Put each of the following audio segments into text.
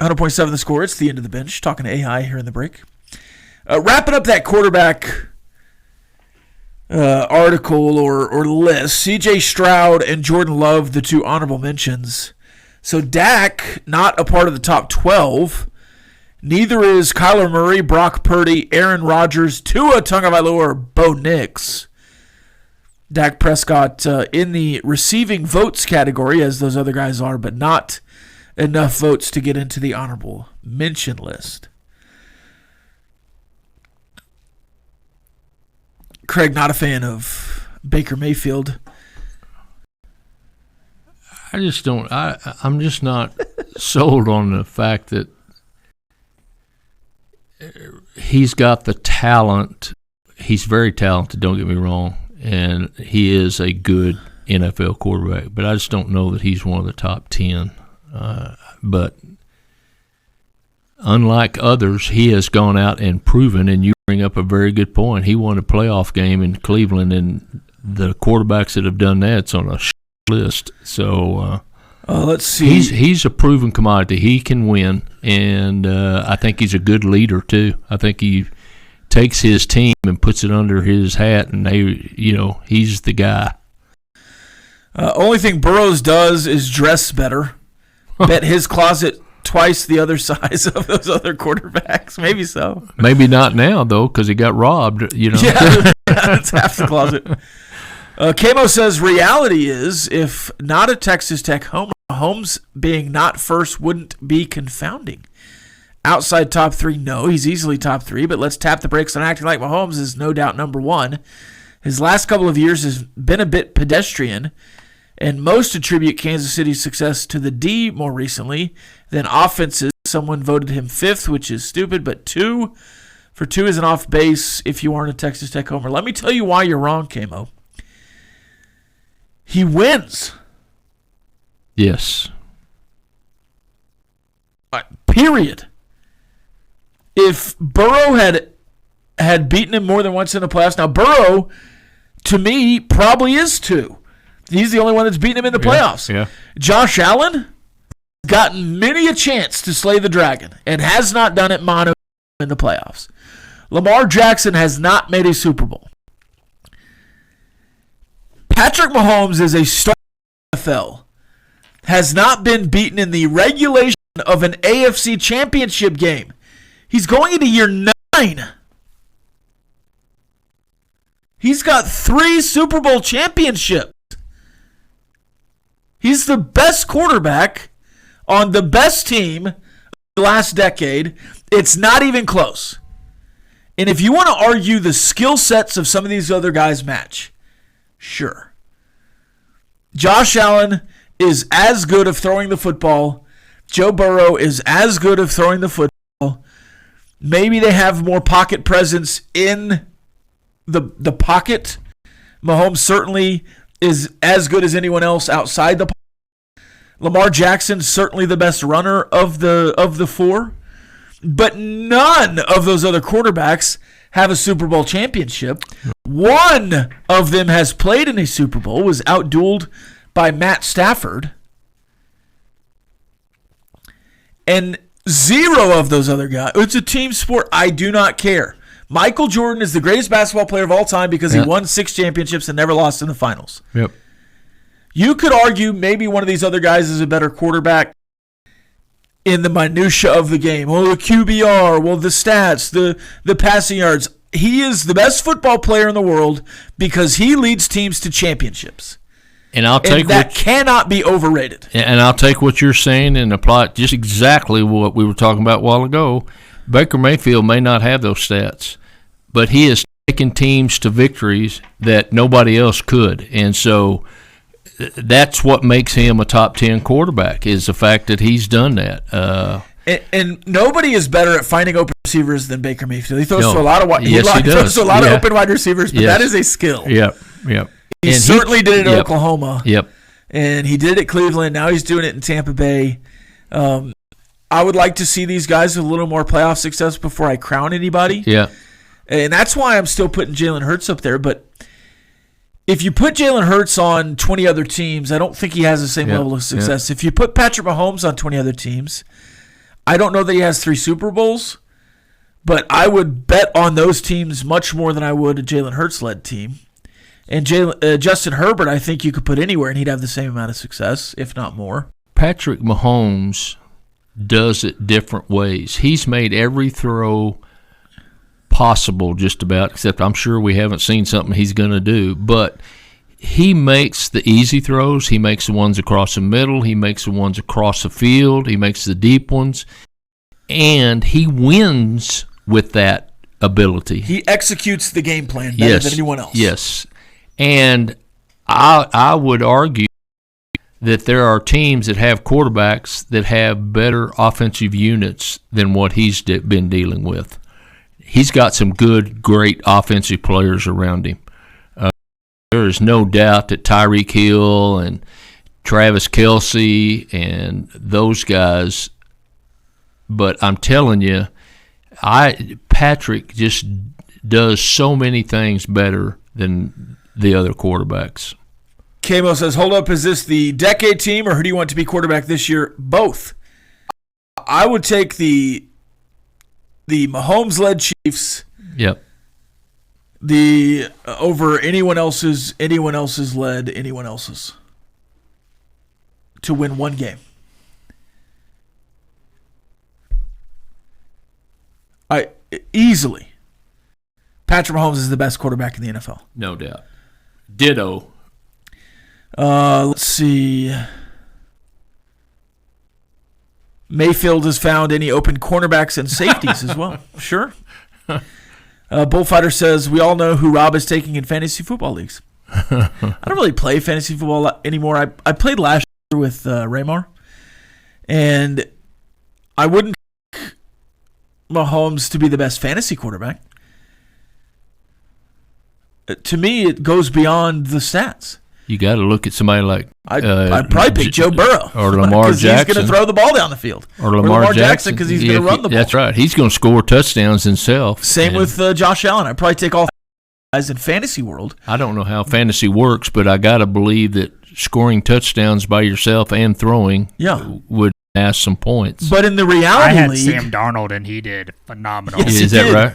100.7 The Score. It's the end of the bench. Talking to AI here in the break. Wrapping up that quarterback article or list, C.J. Stroud and Jordan Love, the two honorable mentions. So Dak, not a part of the top 12. Neither is Kyler Murray, Brock Purdy, Aaron Rodgers, Tua Tagovailoa, or Bo Nix. Dak Prescott in the receiving votes category, as those other guys are, but not enough votes to get into the honorable mention list. Craig, not a fan of Baker Mayfield. I just don't. I'm just not sold on the fact that he's got the talent. He's very talented, don't get me wrong, and he is a good NFL quarterback. But I just don't know that he's one of the top 10. But unlike others, he has gone out and proven, and you bring up a very good point, he won a playoff game in Cleveland, and the quarterbacks that have done that's on a list. So let's see. He's a proven commodity. He can win, and I think he's a good leader too. I think he takes his team and puts it under his hat, and he's the guy. Only thing Burrows does is dress better. Bet his closet twice the other size of those other quarterbacks. Maybe so. Maybe not now though, because he got robbed. Yeah, that's half the closet. Camo says reality is, if not a Texas Tech homer, Mahomes being not first wouldn't be confounding. Outside top 3, no, he's easily top 3, but let's tap the brakes on acting like Mahomes is no doubt number 1. His last couple of years has been a bit pedestrian, and most attribute Kansas City's success to the D more recently than offenses. Someone voted him 5th, which is stupid, but 2 is an off base if you aren't a Texas Tech homer. Let me tell you why you're wrong, Camo. He wins. Yes. Period. If Burrow had beaten him more than once in the playoffs, now Burrow, to me, probably is 2. He's the only one that's beaten him in the playoffs. Yeah. Josh Allen gotten many a chance to slay the dragon and has not done it mono in the playoffs. Lamar Jackson has not made a Super Bowl. Patrick Mahomes is a star in the NFL, has not been beaten in the regulation of an AFC championship game. He's going into year 9. He's got 3 Super Bowl championships. He's the best quarterback on the best team of the last decade. It's not even close. And if you want to argue the skill sets of some of these other guys match, sure. Josh Allen is as good of throwing the football. Joe Burrow is as good of throwing the football. Maybe they have more pocket presence in the pocket. Mahomes certainly is as good as anyone else outside the pocket. Lamar Jackson certainly the best runner of the 4. But none of those other quarterbacks have a Super Bowl championship. One of them has played in a Super Bowl, was outdueled by Matt Stafford. And 0 of those other guys. It's a team sport. I do not care. Michael Jordan is the greatest basketball player of all time because he won 6 championships and never lost in the finals. Yep. You could argue maybe one of these other guys is a better quarterback in the minutia of the game. Well, the QBR, the stats, the passing yards. He is the best football player in the world because he leads teams to championships. And that cannot be overrated. And I'll take what you're saying and apply it just exactly what we were talking about a while ago. Baker Mayfield may not have those stats, but he has taken teams to victories that nobody else could. And so that's what makes him a top 10 quarterback, is the fact that he's done that. And nobody is better at finding open receivers than Baker Mayfield. He throws to a lot of of open wide receivers, but that is a skill. Yep. He certainly did it in Oklahoma. Yep. And he did it at Cleveland. Now he's doing it in Tampa Bay. I would like to see these guys with a little more playoff success before I crown anybody. Yeah. And that's why I'm still putting Jalen Hurts up there. But if you put Jalen Hurts on 20 other teams, I don't think he has the same level of success. If you put Patrick Mahomes on 20 other teams, I don't know that he has 3 Super Bowls, but I would bet on those teams much more than I would a Jalen Hurts-led team. And Justin Herbert, I think you could put anywhere and he'd have the same amount of success, if not more. Patrick Mahomes does it different ways. He's made every throw possible just about, except I'm sure we haven't seen something he's going to do. But he makes the easy throws. He makes the ones across the middle. He makes the ones across the field. He makes the deep ones. And he wins with that ability. He executes the game plan better than anyone else. Yes. And I would argue that there are teams that have quarterbacks that have better offensive units than what he's been dealing with. He's got some good, great offensive players around him. There is no doubt that Tyreek Hill and Travis Kelce and those guys, but I'm telling you, Patrick just does so many things better than the other quarterbacks. Camo says, hold up, is this the decade team or who do you want to be quarterback this year? Both. I would take the Mahomes-led Chiefs. Yep. Over anyone else's to win one game. Easily. Patrick Mahomes is the best quarterback in the NFL. No doubt. Ditto. Let's see. Mayfield has found any open cornerbacks and safeties as well. Sure. Bullfighter says, we all know who Rob is taking in fantasy football leagues. I don't really play fantasy football anymore. I played last year with Raymar, and I wouldn't pick Mahomes to be the best fantasy quarterback. To me, it goes beyond the stats. You got to look at somebody like I'd probably pick Joe Burrow or Lamar Jackson. He's going to throw the ball down the field. Or Lamar Jackson because he's going to run the ball. That's right. He's going to score touchdowns himself. Same with Josh Allen. I'd probably take all guys in fantasy world. I don't know how fantasy works, but I got to believe that scoring touchdowns by yourself and throwing would ask some points. But in the reality I had league, Sam Darnold, and he did phenomenal. Yes, is that right?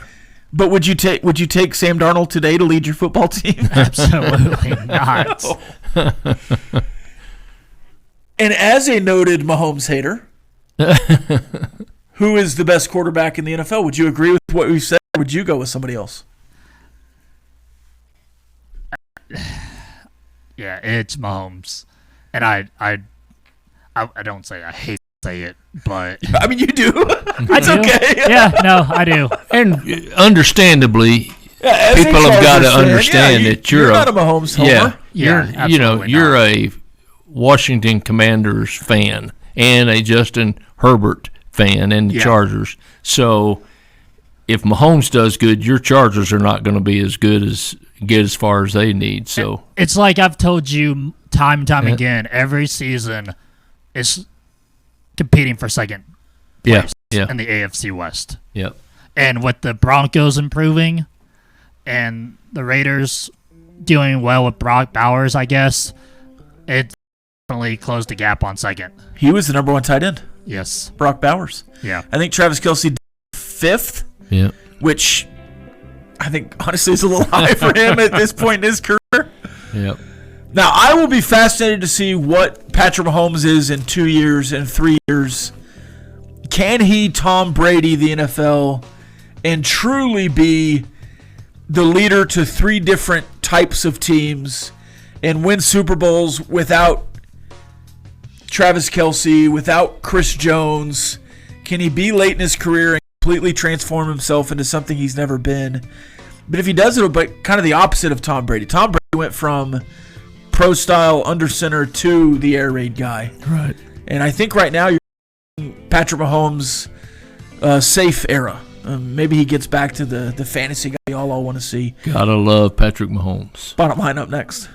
But would you take Sam Darnold today to lead your football team? Absolutely not. And as a noted Mahomes hater, who is the best quarterback in the NFL? Would you agree with what we said, or would you go with somebody else? Yeah, it's Mahomes, and I don't say I hate to say it, but I mean you do. It's do. okay. Yeah, no, I do. And understandably, as people a have got to Chargers fan, understand that you're not a Mahomes homer. You're a Washington Commanders fan and a Justin Herbert fan and the Chargers. So if Mahomes does good, your Chargers are not going to be as good as get as far as they need. So it's like I've told you time and time again, every season is competing for second place in the AFC West. Yep. And with the Broncos improving and the Raiders doing well with Brock Bowers, I guess, it definitely closed the gap on second. He was the number one tight end. Yes. Brock Bowers. Yeah. I think Travis Kelce did 5th. Yeah. Which I think honestly is a little high for him at this point in his career. Yep. Now, I will be fascinated to see what Patrick Mahomes is in 2 years and 3 years. Can he Tom Brady the NFL and truly be the leader to 3 different types of teams and win Super Bowls without Travis Kelce, without Chris Jones? Can he be late in his career and completely transform himself into something he's never been? But if he does, it'll be kind of the opposite of Tom Brady. Tom Brady went from pro-style under center to the air raid guy. Right. And I think right now you're in Patrick Mahomes' safe era. Maybe he gets back to the fantasy guy y'all all want to see. Gotta love Patrick Mahomes. Bottom line up next.